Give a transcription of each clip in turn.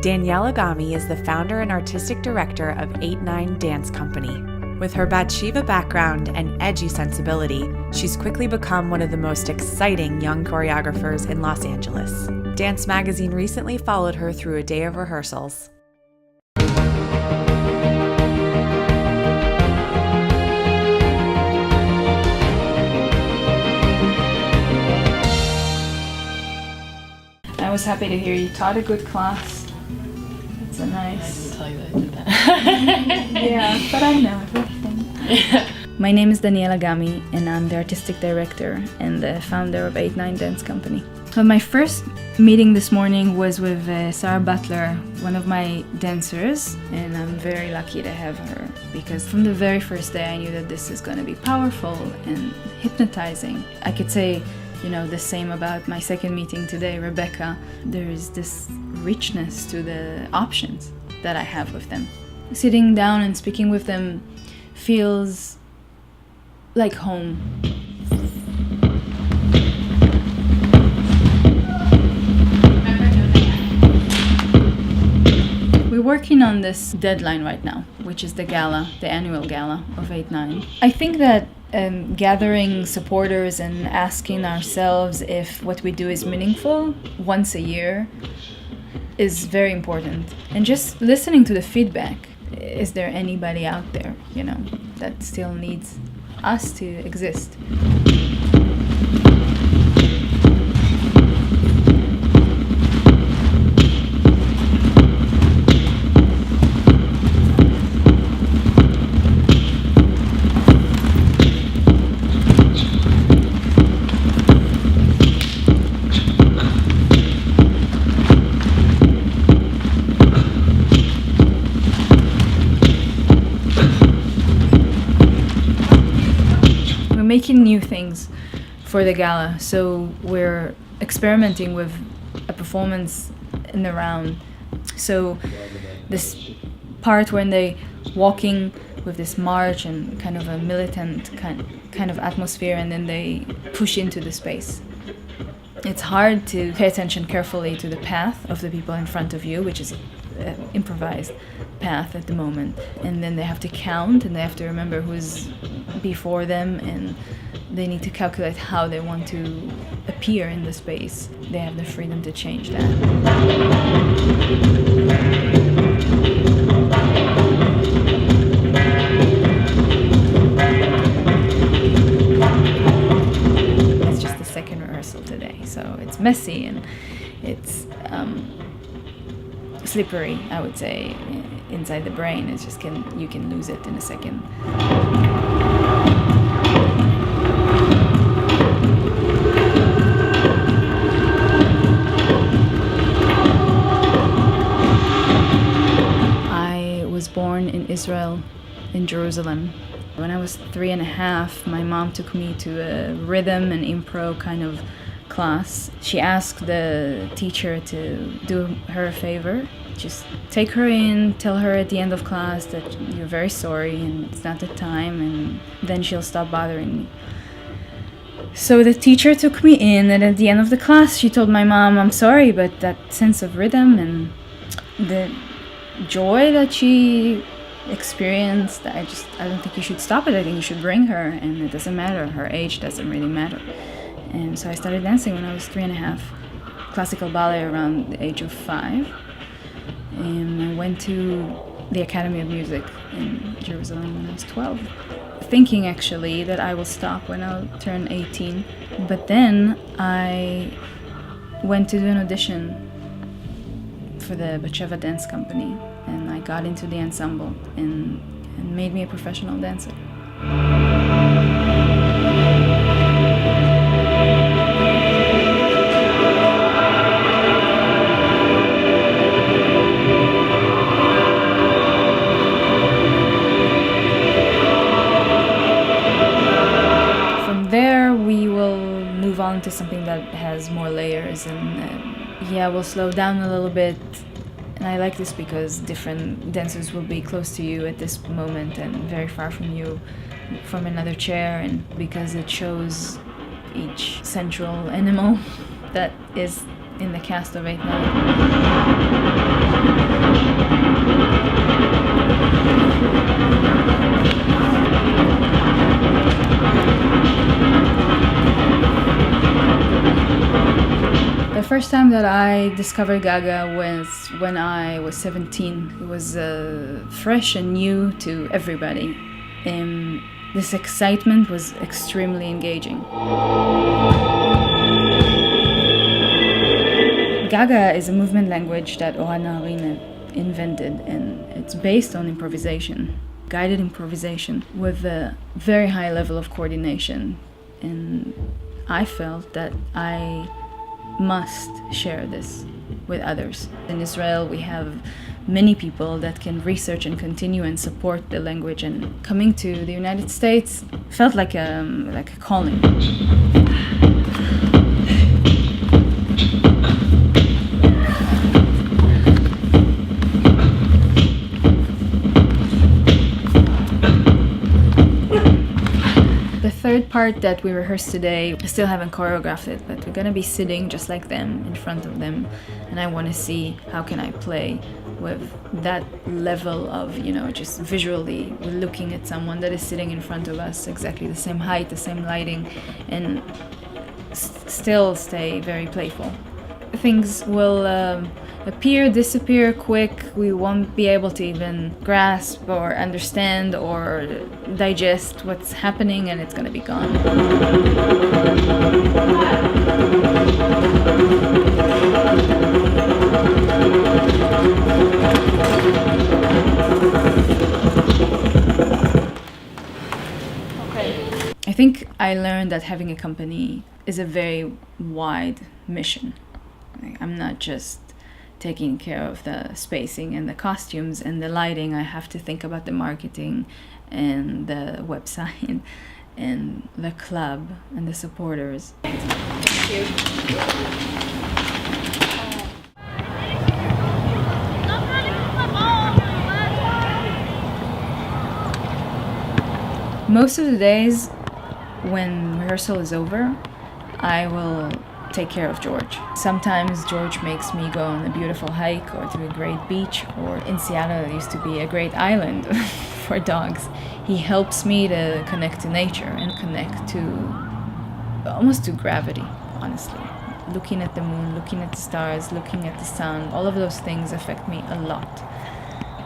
Danielle Agami is the founder and artistic director of 8-9 Dance Company. With her Bathsheba background and edgy sensibility, she's quickly become one of the most exciting young choreographers in Los Angeles. Dance Magazine recently followed her through a day of rehearsals. I was happy to hear you taught a good class. It's a nice... I didn't tell you that I did that. Yeah, but I know everything. My name is Danielle Agami, and I'm the artistic director and the founder of 8-9 Dance Company. So my first meeting this morning was with Sarah Butler, one of my dancers, and I'm very lucky to have her because from the very first day I knew that this is going to be powerful and hypnotizing. I could say, the same about my second meeting today, Rebecca. There is this richness to the options that I have with them. Sitting down and speaking with them feels like home. We're working on this deadline right now, which is the gala, the annual gala of 8-9. I think that gathering supporters and asking ourselves if what we do is meaningful once a year is very important. And just listening to the feedback. Is there anybody out there, that still needs us to exist? Making new things for the gala, so we're experimenting with a performance in the round. So this part when they walking with this march and kind of a militant kind of atmosphere, and then they push into the space. It's hard to pay attention carefully to the path of the people in front of you, which is an improvised path at the moment, and then they have to count and they have to remember who's before them, and they need to calculate how they want to appear in the space. They have the freedom to change that. It's just the second rehearsal today, so it's messy and it's slippery, I would say, inside the brain. It's just you can lose it in a second. I was born in Israel, in Jerusalem. When I was 3.5, my mom took me to a rhythm and improv kind of class. She asked the teacher to do her a favor. Just take her in, tell her at the end of class that you're very sorry and it's not the time, and then she'll stop bothering me. So the teacher took me in, and at the end of the class she told my mom, I'm sorry, but that sense of rhythm and the joy that she experienced, I don't think you should stop it. I think you should bring her, and it doesn't matter. Her age doesn't really matter. And so I started dancing when I was 3.5, classical ballet around the age of 5. And I went to the Academy of Music in Jerusalem when I was 12, thinking actually that I will stop when I'll turn 18. But then I went to do an audition for the Bathsheba Dance Company, and I got into the ensemble and made me a professional dancer. On to something that has more layers, and we'll slow down a little bit. And I like this because different dancers will be close to you at this moment and very far from you from another chair, and because it shows each central animal that is in the cast of 8-9. first time that I discovered Gaga was when I was 17. It was fresh and new to everybody. This excitement was extremely engaging. Gaga is a movement language that Ohana Harin invented, and it's based on improvisation, guided improvisation with a very high level of coordination. And I felt that I must share this with others. In Israel, we have many people that can research and continue and support the language, and coming to the United States felt like a calling. The third part that we rehearsed today, I still haven't choreographed it, but we're gonna be sitting just like them, in front of them, and I want to see how can I play with that level of, just visually, we're looking at someone that is sitting in front of us, exactly the same height, the same lighting, and still stay very playful. Things will appear, disappear quick. We won't be able to even grasp or understand or digest what's happening, and it's gonna be gone. I think I learned that having a company is a very wide mission. I'm not just taking care of the spacing and the costumes and the lighting. I have to think about the marketing and the website and the club and the supporters. Thank you. Most of the days when rehearsal is over, I will take care of George. Sometimes George makes me go on a beautiful hike or to a great beach, or in Seattle there used to be a great island for dogs. He helps me to connect to nature and connect to almost to gravity, honestly. Looking at the moon, looking at the stars, looking at the sun, all of those things affect me a lot.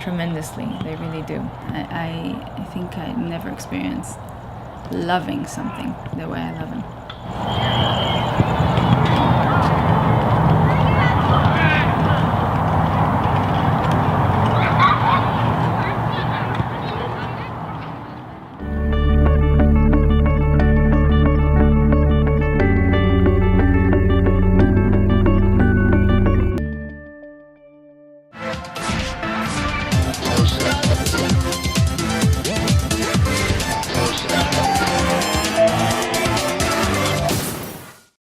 Tremendously, they really do. I think I never experienced loving something the way I love him.